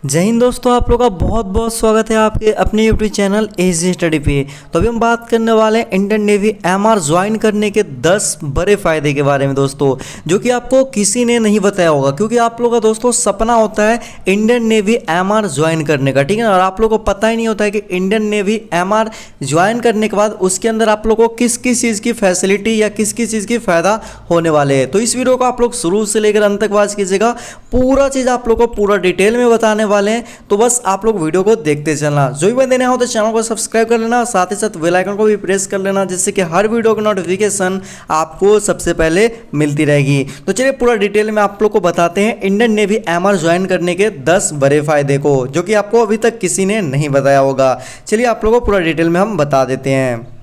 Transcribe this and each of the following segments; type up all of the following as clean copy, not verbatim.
जय हिंद दोस्तों, आप लोग का बहुत बहुत स्वागत है आपके अपने यूट्यूब चैनल एजी स्टडी पे। तो अभी हम बात करने वाले हैं इंडियन नेवी एमआर ज्वाइन करने के 10 बड़े फायदे के बारे में दोस्तों, जो कि आपको किसी ने नहीं बताया होगा। क्योंकि आप लोग का दोस्तों सपना होता है इंडियन नेवी एमआर ज्वाइन करने का, ठीक है ना। और आप लोग को पता ही नहीं होता है कि इंडियन नेवी एमआर ज्वाइन करने के बाद उसके अंदर आप लोग को किस किस चीज़ की फैसिलिटी या किस किस चीज़ की फ़ायदा होने वाले हैं। तो इस वीडियो को आप लोग शुरू से लेकर अंत तक वॉच कीजिएगा, पूरा चीज़ आप लोग को पूरा डिटेल में बताने वाले हैं। तो बस आप लोग वीडियो को देखते चलना। जो भी बंदे नए हो तो चैनल को सब्सक्राइब कर लेना, साथ ही साथ बेल आइकन को भी प्रेस कर लेना, जिससे कि हर वीडियो की नोटिफिकेशन आपको सबसे पहले मिलती रहेगी। तो चलिए पूरा डिटेल में आप लोग को बताते हैं इंडियन नेवी एमआर ज्वाइन करने के 10 बड़े फायदे को, जो कि आपको अभी तक किसी ने नहीं बताया होगा। चलिए आप लोगों को पूरा डिटेल में हम बता देते हैं।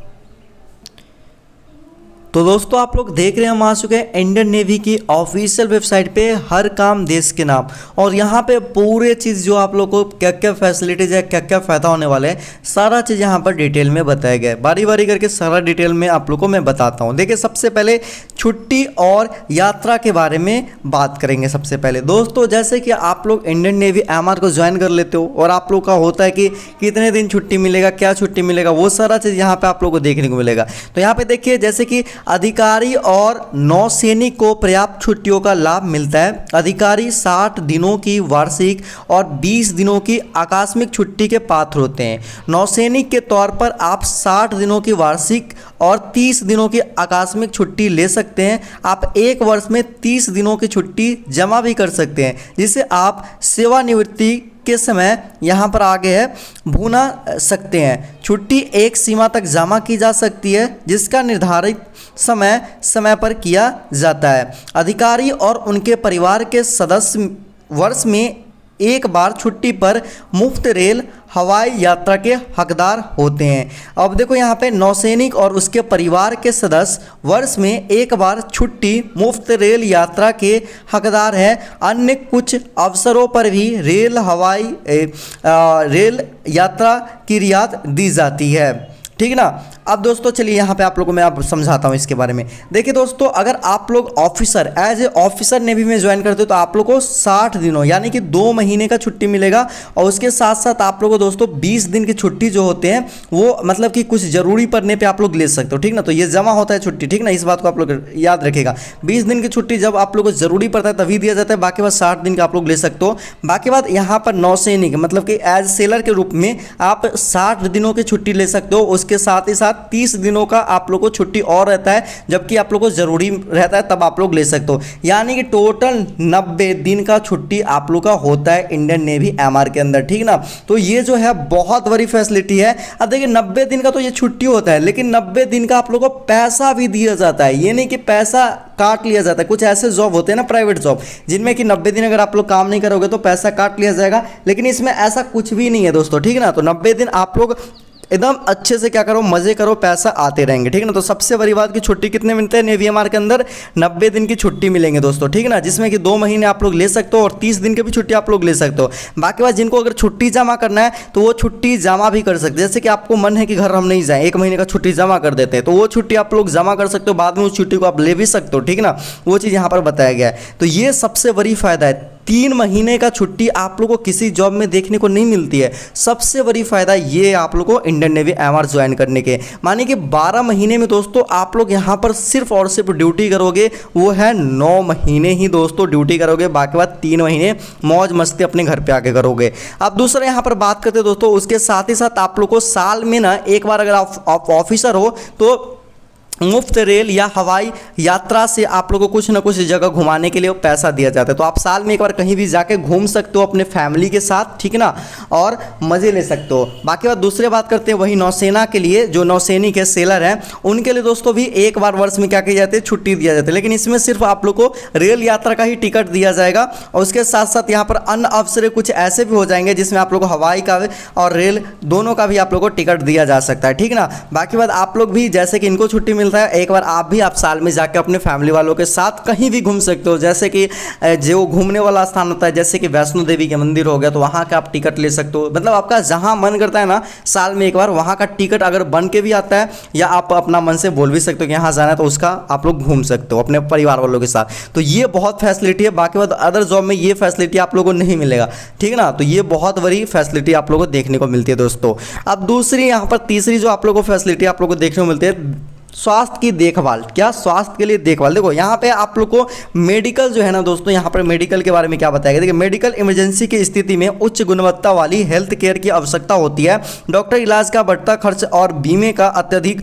तो दोस्तों आप लोग देख रहे हैं, हम आ चुके हैं इंडियन नेवी की ऑफिशियल वेबसाइट पे, हर काम देश के नाम। और यहाँ पे पूरे चीज़ जो आप लोग को क्या क्या फैसिलिटीज़ है, क्या क्या फ़ायदा होने वाले हैं, सारा चीज़ यहाँ पर डिटेल में बताया गया है। बारी बारी करके सारा डिटेल में आप लोग को मैं बताता हूँ। देखिए सबसे पहले छुट्टी और यात्रा के बारे में बात करेंगे। सबसे पहले दोस्तों, जैसे कि आप लोग इंडियन नेवी एमआर को ज्वाइन कर लेते हो और आप लोग का होता है कि कितने दिन छुट्टी मिलेगा, क्या छुट्टी मिलेगा, वो सारा चीज़ यहाँ पर आप लोग को देखने को मिलेगा। तो यहाँ पर देखिए, जैसे कि अधिकारी और नौसैनिक को पर्याप्त छुट्टियों का लाभ मिलता है। अधिकारी 60 दिनों की वार्षिक और 20 दिनों की आकस्मिक छुट्टी के पात्र होते हैं। नौसैनिक के तौर पर आप 60 दिनों की वार्षिक और 30 दिनों की आकस्मिक छुट्टी ले सकते हैं। आप एक वर्ष में 30 दिनों की छुट्टी जमा भी कर सकते हैं, जिसे आप सेवानिवृत्ति के समय यहाँ पर आगे है भुना सकते हैं। छुट्टी एक सीमा तक जमा की जा सकती है, जिसका निर्धारित समय पर किया जाता है। अधिकारी और उनके परिवार के सदस्य वर्ष में एक बार छुट्टी पर मुफ्त रेल हवाई यात्रा के हकदार होते हैं। अब देखो यहाँ पे नौसैनिक और उसके परिवार के सदस्य वर्ष में एक बार छुट्टी मुफ्त रेल यात्रा के हकदार हैं। अन्य कुछ अवसरों पर भी रेल यात्रा की रियायत दी जाती है, ठीक है ना। अब दोस्तों चलिए यहाँ पे आप लोगों को मैं समझाता हूँ इसके बारे में। देखिए दोस्तों, अगर आप लोग officer as a officer navy में ज्वाइन करते हो तो आप लोग को 60 दिनों यानी कि 2 महीने का छुट्टी मिलेगा। और उसके साथ साथ आप लोग को दोस्तों 20 दिन की छुट्टी जो होते हैं वो मतलब कि कुछ ज़रूरी पड़ने पर आप लोग ले सकते हो, ठीक ना। तो ये जमा होता है छुट्टी, ठीक ना, इस बात को आप लोग याद रखेगा। 20 दिन की छुट्टी जब आप लोग को ज़रूरी पड़ता है तभी दिया जाता है, बाकी बात 60 दिन का आप लोग ले सकते हो। बाकी बात यहाँ पर नौसैनिक मतलब कि एज सेलर के रूप में आप 60 दिनों की छुट्टी ले सकते हो। उसके साथ ही साथ 30 दिनों का आप लोग को छुट्टी और रहता है, जबकि आप लोग को जरूरी रहता है तब आप लोग ले सकते हो। यानी कि टोटल 90 दिन का छुट्टी आप लोग का होता है इंडियन नेवी एमआर के अंदर, ठीक ना। तो ये जो है बहुत बड़ी फैसिलिटी है। अब देखिए 90 दिन का तो ये छुट्टी होता है, लेकिन 90 दिन का आप लोग को पैसा भी दिया जाता है। ये नहीं कि पैसा काट लिया जाता है। कुछ ऐसे जॉब होते हैं ना, प्राइवेट जॉब, जिनमें कि 90 दिन अगर आप लोग काम नहीं करोगे तो पैसा काट लिया जाएगा, लेकिन इसमें ऐसा कुछ भी नहीं है दोस्तों, ठीक है ना। तो 90 दिन आप लोग एकदम अच्छे से क्या करो, मजे करो, पैसा आते रहेंगे, ठीक है ना। तो सबसे बड़ी बात की छुट्टी कितने मिलते हैं नेवी एमआर के अंदर, 90 दिन की छुट्टी मिलेंगे दोस्तों, ठीक है ना, जिसमें कि 2 महीने आप लोग ले सकते हो और 30 दिन की भी छुट्टी आप लोग ले सकते हो। बाकी बात जिनको अगर छुट्टी जमा करना है तो वो छुट्टी जमा भी कर सकते हैं। जैसे कि आपको मन है कि घर हम नहीं जाएं, 1 महीने का छुट्टी जमा कर देते हैं, तो वो छुट्टी आप लोग जमा कर सकते हो, बाद में उस छुट्टी को आप ले भी सकते हो, ठीक है ना। वो चीज़ यहाँ पर बताया गया है। तो ये सबसे बड़ी फायदा है। 3 महीने का छुट्टी आप लोगों को किसी जॉब में देखने को नहीं मिलती है। सबसे बड़ी फायदा ये आप लोगों को इंडियन नेवी एमआर ज्वाइन करने के, मानिए कि 12 महीने में दोस्तों आप लोग यहाँ पर सिर्फ और सिर्फ ड्यूटी करोगे, वो है 9 महीने ही दोस्तों ड्यूटी करोगे, बाकी बात 3 महीने मौज मस्ती अपने घर पे आके करोगे। अब दूसरा यहाँ पर बात करते दोस्तों, उसके साथ ही साथ आप लोग को साल में ना एक बार अगर आप ऑफिसर हो तो मुफ्त रेल या हवाई यात्रा से आप लोगों को कुछ ना कुछ जगह घुमाने के लिए पैसा दिया जाता है। तो आप साल में एक बार कहीं भी जाके घूम सकते हो अपने फैमिली के साथ, ठीक ना, और मज़े ले सकते हो। बाकी बात दूसरे बात करते हैं वही नौसेना के लिए, जो नौसैनिक है, सेलर हैं, उनके लिए दोस्तों भी एक बार वर्ष में क्या की जाती है, छुट्टी दिया जाता है। लेकिन इसमें सिर्फ आप लोग को रेल यात्रा का ही टिकट दिया जाएगा। और उसके साथ साथ यहाँ पर अन्य अवसर कुछ ऐसे भी हो जाएंगे जिसमें आप लोग को हवाई का और रेल दोनों का भी आप लोग को टिकट दिया जा सकता है, ठीक ना। बाकी बात आप लोग भी जैसे कि इनको छुट्टी मिलता मिलता है, एक बार आप भी आप साल में जाके अपने फैमिली वालों के साथ कहीं भी घूम सकते हो। जैसे कि जो घूमने वाला स्थान होता है, जैसे कि वैष्णो देवी के मंदिर हो गया, तो वहाँ का आप टिकट ले सकते हो। मतलब आपका जहाँ मन करता है ना, साल में एक बार वहाँ का टिकट अगर बन के भी आता है, या आप अपना मन से बोल भी सकते हो कि यहाँ जाना है, तो उसका आप लोग घूम सकते हो अपने परिवार वालों के साथ। तो ये बहुत फैसिलिटी है। बाकी बात अदर जॉब में ये फैसिलिटी आप लोगों को नहीं मिलेगा, ठीक है ना। तो ये बहुत बड़ी फैसिलिटी आप लोगों को देखने को मिलती है दोस्तों। अब दूसरी यहाँ पर तीसरी जो आप लोगों को फैसिलिटी आप लोगों को देखने को मिलती है, स्वास्थ्य की देखभाल। क्या? स्वास्थ्य के लिए देखभाल। देखो यहाँ पे आप लोग को मेडिकल जो है ना दोस्तों, यहाँ पर मेडिकल के बारे में क्या बताया गया। देखिए, मेडिकल इमरजेंसी की स्थिति में उच्च गुणवत्ता वाली हेल्थ केयर की आवश्यकता होती है। डॉक्टर, इलाज का बढ़ता खर्च और बीमे का अत्यधिक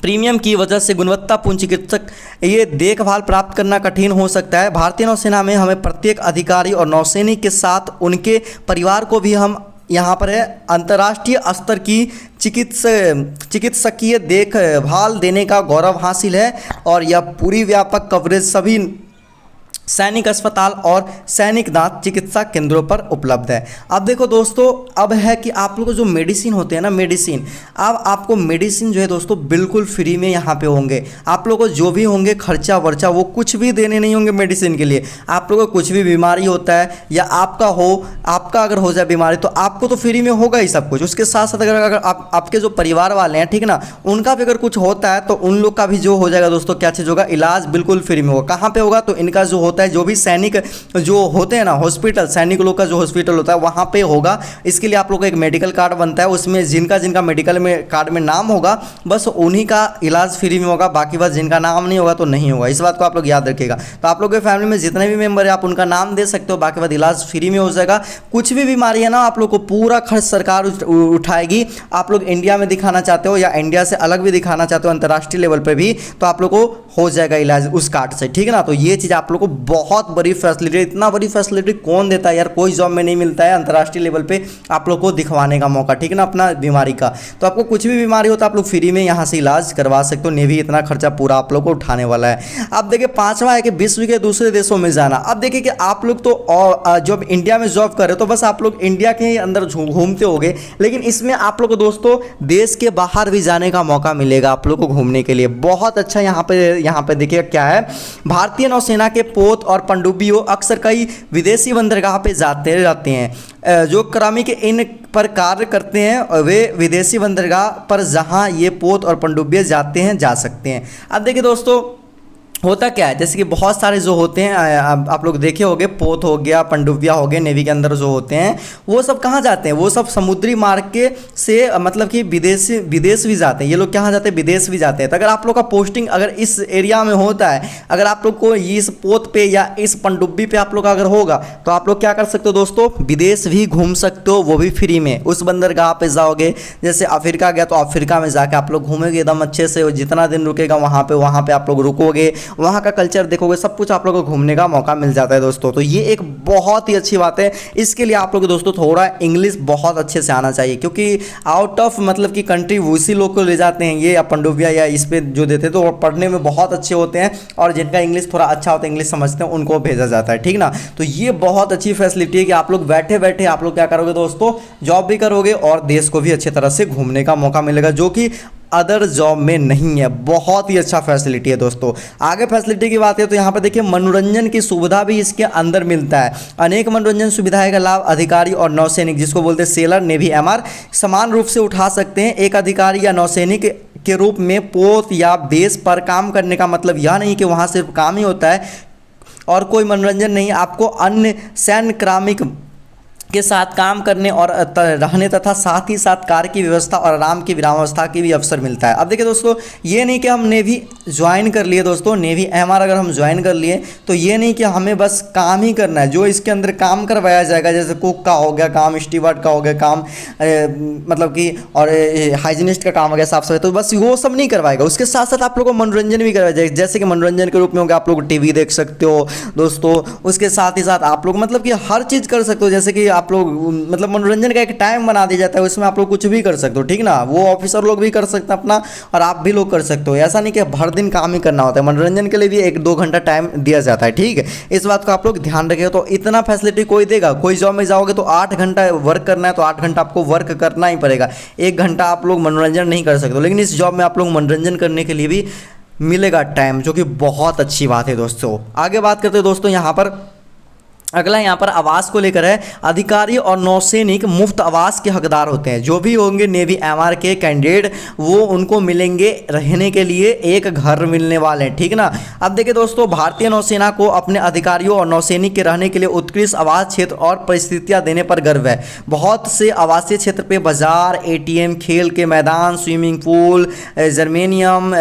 प्रीमियम की वजह से गुणवत्तापूर्ण चिकित्सक ये देखभाल प्राप्त करना कठिन हो सकता है। भारतीय नौसेना में हमें प्रत्येक अधिकारी और नौसैनिक के साथ उनके परिवार को भी हम यहाँ पर है अंतर्राष्ट्रीय स्तर की चिकित्सकीय देखभाल देने का गौरव हासिल है, और यह पूरी व्यापक कवरेज सभी सैनिक अस्पताल और सैनिक दांत चिकित्सा केंद्रों पर उपलब्ध है। अब देखो दोस्तों, अब है कि आप लोग को जो मेडिसिन होते हैं ना, मेडिसिन, अब आपको मेडिसिन जो है दोस्तों बिल्कुल फ्री में यहाँ पे होंगे। आप लोगों को जो भी होंगे खर्चा वर्चा वो कुछ भी देने नहीं होंगे मेडिसिन के लिए। आप लोगों को कुछ भी बीमारी होता है या आपका अगर हो जाए बीमारी, तो आपको तो फ्री में होगा ही सब कुछ। उसके साथ साथ अगर आपके जो परिवार वाले हैं, ठीक है ना, उनका भी अगर कुछ होता है तो उन लोग का भी जो हो जाएगा दोस्तों, क्या चीज़ होगा, इलाज बिल्कुल फ्री में होगा। कहाँ पर होगा? तो इनका जो होता है, जो भी सैनिक जो होते हैं ना, हॉस्पिटल, सैनिक लोग का जो हॉस्पिटल होता है वहाँ पे होगा। इसके लिए आप लोग को एक मेडिकल कार्ड बनता है, उसमें जिनका मेडिकल में कार्ड में नाम होगा बस उन्हीं का इलाज फ्री में होगा। बाकी बस जिनका नाम नहीं होगा तो नहीं होगा। इस बात को आप लोग याद रखिएगा। तो आप लोग के फैमिली में जितने भी मेंबर है आप उनका नाम दे सकते हो, बाकी बात इलाज फ्री में हो जाएगा। कुछ भी बीमारी है ना, आप लोग को पूरा खर्च सरकार उठाएगी। आप लोग इंडिया में दिखाना चाहते हो या इंडिया से अलग भी दिखाना चाहते हो अंतर्राष्ट्रीय लेवल पर भी, तो आप लोग को हो जाएगा इलाज उस कार्ड से, ठीक है ना। तो ये चीज़ आप लोग को बहुत बड़ी फैसिलिटी, इतना बड़ी फैसिलिटी कौन देता है यार, कोई जॉब में नहीं मिलता है अंतर्राष्ट्रीय लेवल पे आप लोग को दिखवाने का मौका, ठीक है ना, अपना बीमारी का। तो आपको कुछ भी बीमारी हो तो आप लोग फ्री में यहाँ से इलाज करवा सकते हो। नेवी इतना खर्चा पूरा आप लोग को उठाने वाला है। अब देखिए, पांचवा है कि विश्व के दूसरे देशों में जाना। अब देखिए कि आप लोग तो जब इंडिया में जॉब कर रहे हो तो बस आप लोग इंडिया के ही अंदर घूमते होगे, लेकिन इसमें आप लोग को दोस्तों देश के बाहर भी जाने का मौका मिलेगा आप लोग को घूमने के लिए। बहुत अच्छा यहाँ पे देखिए क्या है, भारतीय नौसेना के पोत और पनडुब्बियों अक्सर कई विदेशी बंदरगाह पे जाते रहते हैं। जो क्रमिक इन पर कार्य करते हैं वे विदेशी बंदरगाह पर जहां ये पोत और पनडुब्बियां जाते हैं जा सकते हैं। अब देखिए दोस्तों, होता क्या है, जैसे कि बहुत सारे जो होते हैं आप लोग देखे होंगे, पोत हो गया, पनडुब्बियां हो गए, नेवी के अंदर जो होते हैं वो सब कहाँ जाते हैं, वो सब समुद्री मार्ग के से मतलब कि विदेश भी जाते हैं। ये लोग कहाँ जाते हैं, विदेश भी जाते हैं। तो अगर आप लोग का पोस्टिंग अगर इस एरिया में होता है, अगर आप लोग को इस पोत पे या इस पनडुब्बी पे आप लोग का अगर होगा, तो आप लोग क्या कर सकते हो दोस्तों, विदेश भी घूम सकते हो, वो भी फ्री में। उस बंदरगाह पे जाओगे, जैसे अफ्रीका गया तो अफ्रीका में जाके आप लोग घूमेंगे एकदम अच्छे से, जितना दिन रुकेगा वहाँ पे आप लोग रुकोगे, वहाँ का कल्चर देखोगे, सब कुछ आप लोगों को घूमने का मौका मिल जाता है दोस्तों। तो ये एक बहुत ही अच्छी बात है। इसके लिए आप लोग दोस्तों थोड़ा इंग्लिश बहुत अच्छे से आना चाहिए, क्योंकि आउट ऑफ मतलब कि कंट्री उसी लोग को ले जाते हैं ये पनडुब्बिया या इस पे जो देते हैं, तो पढ़ने में बहुत अच्छे होते हैं, और जिनका इंग्लिश थोड़ा अच्छा होता है, इंग्लिश समझते हैं, उनको भेजा जाता है, ठीक ना। तो ये बहुत अच्छी फैसिलिटी है कि आप लोग बैठे बैठे आप लोग क्या करोगे दोस्तों, जॉब भी करोगे और देश को भी अच्छी तरह से घूमने का मौका मिलेगा, जो कि अदर जॉब में नहीं है। बहुत ही अच्छा फैसिलिटी है दोस्तों। आगे फैसिलिटी की बात है तो यहाँ पर देखिए मनोरंजन की सुविधा भी इसके अंदर मिलता है। अनेक मनोरंजन सुविधाएं का लाभ अधिकारी और नौसैनिक, जिसको बोलते हैं सेलर, नेवी एमआर, समान रूप से उठा सकते हैं। एक अधिकारी या नौसैनिक के रूप में पोत या बेस पर काम करने का मतलब यह नहीं कि वहाँ सिर्फ काम ही होता है और कोई मनोरंजन नहीं। आपको अन्य सैन्य क्रामिक के साथ काम करने और रहने तथा साथ ही साथ कार्य की व्यवस्था और आराम की विरामावस्था की भी अवसर मिलता है। अब देखिए दोस्तों, ये नहीं कि हम नेवी ज्वाइन कर लिए दोस्तों, नेवी एमआर अगर हम ज्वाइन कर लिए तो ये नहीं कि हमें बस काम ही करना है, जो इसके अंदर काम करवाया जाएगा, जैसे कुक का हो गया काम, स्टीवर्ड का हो गया काम, मतलब कि और हाइजीनिस्ट का काम हो गया, साफ सफाई, तो बस वो सब नहीं करवाएगा। उसके साथ साथ आप लोगों को मनोरंजन भी करवाया जाएगा, जैसे कि मनोरंजन के रूप में हो गया आप लोग टीवी देख सकते हो दोस्तों। उसके साथ ही साथ आप लोग मतलब कि हर चीज़ कर सकते हो, जैसे कि आप लोग मतलब मनोरंजन का एक टाइम बना दिया जाता है, उसमें आप लोग कुछ भी कर सकते हो, ठीक ना। वो ऑफिसर लोग भी कर सकते हैं अपना, और आप भी लोग कर सकते हो। ऐसा नहीं कि भर दिन काम ही करना होता है, मनोरंजन के लिए भी 1-2 घंटा टाइम दिया जाता है, ठीक है। इस बात को आप लोग ध्यान रखिए। तो इतना फैसिलिटी कोई देगा? कोई जॉब में जाओगे तो 8 घंटा वर्क करना है, तो 8 घंटा आपको वर्क करना ही पड़ेगा। 1 घंटा आप लोग मनोरंजन नहीं कर सकते, लेकिन इस जॉब में आप लोग मनोरंजन करने के लिए भी मिलेगा टाइम, जो कि बहुत अच्छी बात है दोस्तों। आगे बात करते हैं दोस्तों, यहाँ पर अगला यहाँ पर आवास को लेकर है। अधिकारी और नौसैनिक मुफ्त आवास के हकदार होते हैं। जो भी होंगे नेवी एमआर के कैंडिडेट, वो उनको मिलेंगे रहने के लिए एक घर मिलने वाले हैं, ठीक ना। अब देखिए दोस्तों, भारतीय नौसेना को अपने अधिकारियों और नौसैनिक के रहने के लिए उत्कृष्ट आवास क्षेत्र और परिस्थितियां देने पर गर्व है। बहुत से आवासीय क्षेत्र पे बाजार, एटीएम, खेल के मैदान, स्विमिंग पूल, जर्मेनियम,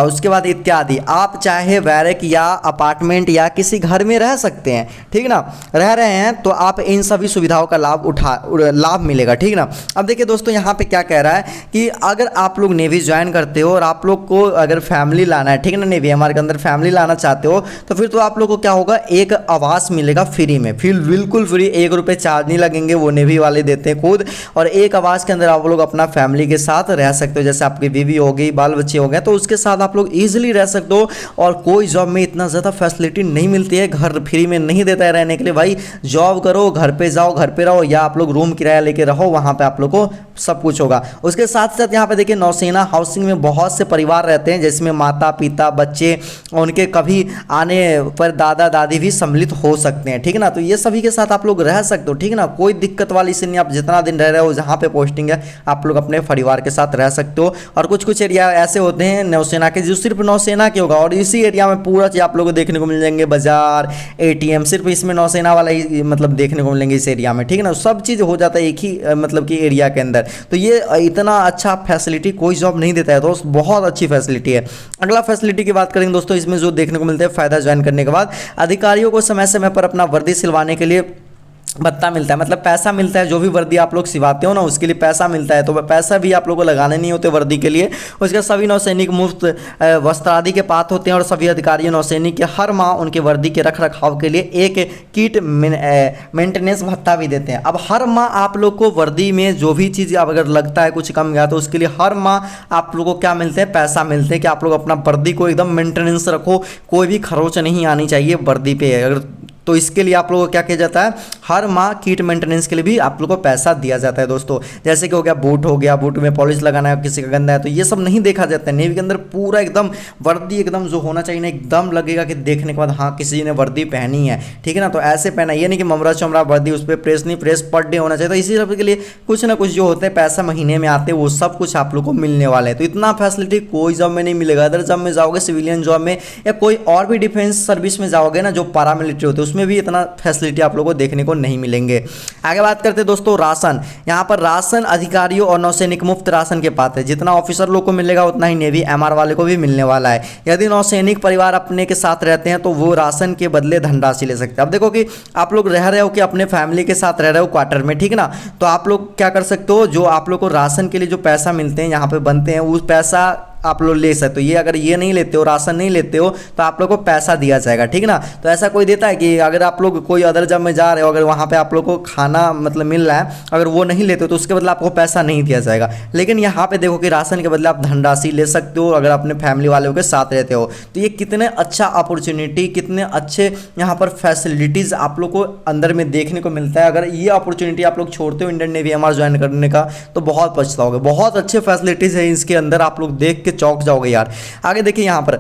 उसके बाद इत्यादि। आप चाहे बैरक या अपार्टमेंट या किसी घर में रह सकते हैं, ठीक ना। रह रहे हैं तो आप इन सभी सुविधाओं का लाभ मिलेगा, ठीक ना। अब देखिए दोस्तों, यहाँ पे क्या कह रहा है कि अगर आप लोग नेवी ज्वाइन करते हो और आप लोग को अगर फैमिली लाना है, ठीक है ना, नेवी हमारे अंदर फैमिली लाना चाहते हो, तो फिर तो आप लोग को क्या होगा, एक आवास मिलेगा फ्री में, फिर बिल्कुल फ्री, 1 रुपये चार्ज नहीं लगेंगे, वो नेवी वाले देते हैं खुद। और एक आवास के अंदर आप लोग अपना फैमिली के साथ रह सकते हो, जैसे आपकी बीवी हो गई, बाल बच्चे हो गए, तो उसके साथ आप लोग ईजिली रह सकते हो। और कोई जॉब में इतना ज़्यादा फैसिलिटी नहीं मिलती है, घर फ्री में नहीं देता है रहने के लिए। भाई जॉब करो, घर पे जाओ, घर पे रहो, या आप लोग रूम किराया लेके रहो, वहां पे आप लोग को सब कुछ होगा। उसके साथ साथ यहाँ पे देखिए, नौसेना हाउसिंग में बहुत से परिवार रहते हैं, जिसमें माता पिता, बच्चे, उनके कभी आने पर दादा दादी भी सम्मिलित हो सकते हैं, ठीक है ना। तो ये सभी के साथ आप लोग रह सकते हो, ठीक है ना। कोई दिक्कत वाली से नहीं, आप जितना दिन रह रहे हो, जहाँ पे पोस्टिंग है, आप लोग अपने परिवार के साथ रह सकते हो। और कुछ कुछ एरिया ऐसे होते हैं नौसेना के, जो सिर्फ नौसेना के होगा, और इसी एरिया में पूरा चीज आप लोग को देखने को मिल जाएंगे, बाजार, एटीएम, सिर्फ इसमें नौसेना वाला ही मतलब देखने को मिलेंगे इस एरिया में, ठीक है ना। सब चीज़ हो जाता है एक ही मतलब कि एरिया के अंदर। तो ये इतना अच्छा फैसिलिटी कोई जॉब नहीं देता है दोस्त, बहुत अच्छी फैसिलिटी है। अगला फैसिलिटी की बात करेंगे दोस्तों, इसमें जो देखने को मिलता है फायदा ज्वाइन करने के बाद, अधिकारियों को समय समय पर अपना वर्दी सिलवाने के लिए भत्ता मिलता है, मतलब पैसा मिलता है। जो भी वर्दी आप लोग सिवाते हो ना, उसके लिए पैसा मिलता है, तो पैसा भी आप लोगों को लगाने नहीं होते वर्दी के लिए। उसके सभी नौसैनिक मुफ्त वस्त्र आदि के पात्र होते हैं, और सभी अधिकारी नौसैनिक के हर माह उनके वर्दी के रख रखाव के लिए एक किट मेंटेनेंस भत्ता भी देते हैं। अब हर माह आप लोग को वर्दी में जो भी चीज़ अगर लगता है कुछ कम गया, तो उसके लिए हर माह आप लोग को क्या मिलते हैं, पैसा मिलते हैं, कि आप लोग अपना वर्दी को एकदम मेंटेनेंस रखो, कोई भी खरोच नहीं आनी चाहिए वर्दी पे। अगर तो इसके लिए आप लोगों को क्या किया जाता है, हर माह किट मेंटेनेंस के लिए भी आप लोगों को पैसा दिया जाता है दोस्तों। जैसे कि हो गया बूट, हो गया बूट में पॉलिश लगाना है, किसी का गंदा है, तो ये सब नहीं देखा जाता है। नेवी के अंदर पूरा एकदम वर्दी एकदम जो होना चाहिए ना, एकदम लगेगा कि देखने के बाद हाँ किसी ने वर्दी पहनी है, ठीक है ना। तो ऐसे पहना, ये नहीं कि ममरा चमरा वर्दी, उस पर प्रेस नहीं, प्रेस पर डे होना चाहिए। तो इसी सब के लिए कुछ ना कुछ जो होते हैं पैसा महीने में आते हैं, वो सब कुछ आप लोग को मिलने वाले हैं। तो इतना फैसिलिटी कोई जॉब में नहीं मिलेगा। अदर जॉब में जाओगे, सिविलियन जॉब में या कोई और भी डिफेंस सर्विस में जाओगे ना, जो पैरामिलिट्री होते हैं, उसमें भी इतना फैसिलिटी आप लोगों को देखने को नहीं मिलेंगे। आगे बात करते हैं दोस्तों राशन। यहाँ पर राशन अधिकारियों और नौसैनिक मुफ्त राशन के पात्र है। जितना ऑफिसर लोग को मिलेगा उतना ही नेवी एमआर वाले को भी मिलने वाला है। यदि नौसैनिक परिवार अपने के साथ रहते हैं, तो वो राशन के बदले धनराशि ले सकते हैं। अब देखो कि आप लोग रह रहे हो कि अपने फैमिली के साथ रह रहे हो क्वार्टर में, ठीक है ना, तो आप लोग क्या कर सकते हो, जो आप लोग को राशन के लिए जो पैसा मिलते हैं यहाँ पे बनते हैं, उस पैसा आप लोग ले सकते हो। ये अगर ये नहीं लेते हो, राशन नहीं लेते हो, तो आप लोग को पैसा दिया जाएगा, ठीक है ना। तो ऐसा कोई देता है कि अगर आप लोग कोई अदर जॉब में जा रहे हो, अगर वहाँ पे आप लोग को खाना मतलब मिल रहा है, अगर वो नहीं लेते हो तो उसके बदले आपको पैसा नहीं दिया जाएगा। लेकिन यहाँ पे देखो कि राशन के बदले आप धनराशि ले सकते हो अगर अपने फैमिली वालों के साथ रहते हो। तो ये कितने अच्छा अपॉर्चुनिटी, कितने अच्छे यहाँ पर फैसिलिटीज़ आप लोग को अंदर में देखने को मिलता है। अगर ये अपॉर्चुनिटी आप लोग छोड़ते हो इंडियन नेवी एमआर ज्वाइन करने का, तो बहुत पछताओगे। बहुत अच्छे फैसिलिटीज़ है इसके अंदर, आप लोग देख के चौंक जाओगे यार। आगे देखिए यहाँ पर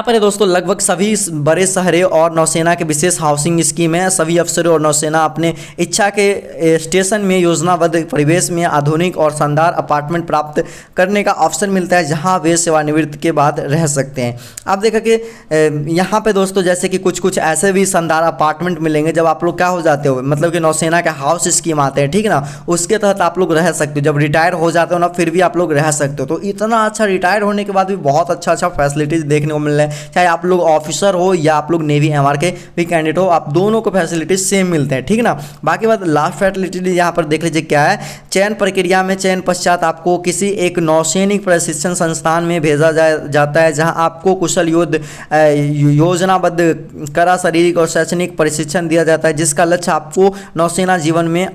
है दोस्तों, लगभग सभी बड़े शहरों और नौसेना के विशेष हाउसिंग स्कीम है। सभी अफसरों और नौसेना अपने इच्छा के स्टेशन में योजनाबद्ध परिवेश में आधुनिक और शानदार अपार्टमेंट प्राप्त करने का अवसर मिलता है, जहां वे सेवानिवृत्ति के बाद रह सकते हैं। आप देखा कि यहाँ पे दोस्तों जैसे कि कुछ कुछ ऐसे भी शानदार अपार्टमेंट मिलेंगे जब आप लोग क्या हो जाते हो, मतलब कि नौसेना के हाउस स्कीम आते हैं, ठीक है ना, उसके तहत आप लोग रह सकते हो। जब रिटायर हो जाते हो ना, फिर भी आप लोग रह सकते हो। तो इतना अच्छा रिटायर होने के बाद भी बहुत अच्छा फैसिलिटीज़ देखने को मिल रहे हैं, चाहे आप लोग ऑफिसर हो या आप लोग नेवी एमआर के भी कैंडिडेट हो, आप दोनों को फैसिलिटीज सेम मिलते हैं, ठीक है ना। बाकी बात लास्ट फैसिलिटी यहाँ पर देख लीजिए क्या है। चयन प्रक्रिया में चयन पश्चात आपको किसी एक नौसैनिक प्रशिक्षण संस्थान में भेजा जाता है, जहां आपको कुशल योजनाबद्ध कड़ा शारीरिक और शैक्षणिक प्रशिक्षण दिया जाता है, जिसका लक्ष्य आपको नौसेना जीवन में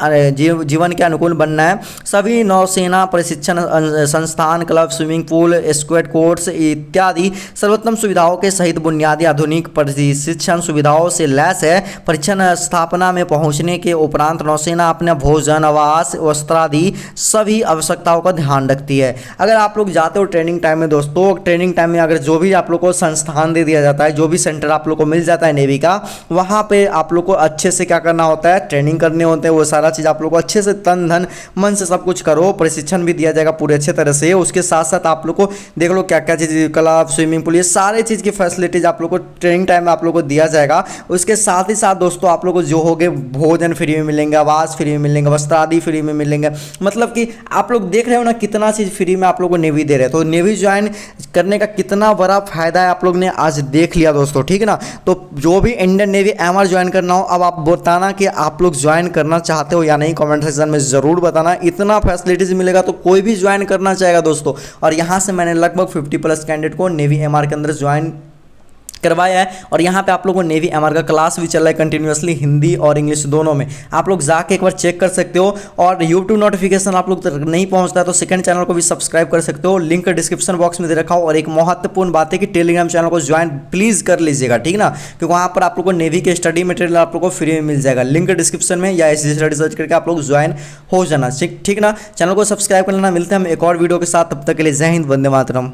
जीवन के अनुकूल बनना है। सभी नौसेना प्रशिक्षण संस्थान club, swimming pool, squad course इत्यादि सर्वोत्तम सुविधाओं के सहित बुनियादी आधुनिक प्रशिक्षण सुविधाओं से लैस है। परीक्षण स्थापना में पहुंचने के उपरांत नौसेना अपने भोजन, आवास, वस्त्र आदि सभी आवश्यकताओं का ध्यान रखती है। अगर आप लोग जाते हो ट्रेनिंग टाइम में दोस्तों, ट्रेनिंग टाइम में अगर जो भी आप लोग को संस्थान दे दिया जाता है, जो भी सेंटर आप लोग को मिल जाता है नेवी का, वहाँ पे आप लोग को अच्छे से क्या करना होता है, ट्रेनिंग करने होते हैं। वो सारा चीज़ आप लोग को अच्छे से तन धन मन से सब कुछ करो, प्रशिक्षण भी दिया जाएगा पूरे अच्छे तरह से। उसके साथ साथ आप लोग को देख लो क्या क्या चीज़, क्लब, स्विमिंग पूल, ये सारे चीज़ की फैसिलिटीज आप लोग को ट्रेनिंग टाइम में आप लोग को दिया जाएगा। उसके साथ ही साथ दोस्तों आप लोग को जो होगे भोजन फ्री में मिलेंगे, आवास फ्री में मिलेंगे, वस्त्र आदि फ्री में मिलेंगे। मतलब कि आप लोग देख रहे हो ना कितना चीज़ फ्री में आप लोग को नेवी दे रहे हैं। तो नेवी ज्वाइन करने का कितना बड़ा फायदा है आप लोग ने आज देख लिया दोस्तों, ठीक है ना। तो जो भी इंडियन नेवी एमआर ज्वाइन करना हो, अब आप बताना कि आप लोग ज्वाइन करना चाहते हो या नहीं, कमेंट सेक्शन में ज़रूर बताना। इतना फैसिलिटीज़ मिलेगा तो कोई भी ज्वाइन करना चाहेगा दोस्तों। और यहाँ से मैंने लगभग 50+ कैंडिडेट को नेवी एमआर के अंदर ज्वाइन करवाया है। और यहाँ पे आप लोगों को नेवी एमआर का क्लास भी चल रहा है कंटिन्यूअसली, हिंदी और इंग्लिश दोनों में। आप लोग जाके एक बार चेक कर सकते हो। और यूट्यूब नोटिफिकेशन आप लोग तक नहीं पहुँचता तो सेकंड चैनल को भी सब्सक्राइब कर सकते हो, लिंक डिस्क्रिप्शन बॉक्स में दे रखा हो। और एक महत्वपूर्ण बात है कि टेलीग्राम चैनल को ज्वाइन प्लीज़ कर लीजिएगा, ठीक ना, क्योंकि वहाँ पर आप लोग को नेवी के स्टडी मटेरियल आप लोग को फ्री में मिल जाएगा। लिंक डिस्क्रिप्शन में या ऐसी स्टडी सर्च करके आप लोग ज्वाइन हो जाना, ठीक ना। चैनल को सब्सक्राइब कर लेना। मिलते हैं हम एक और वीडियो के साथ, तब तक के लिए जय हिंद, वंदे मातरम।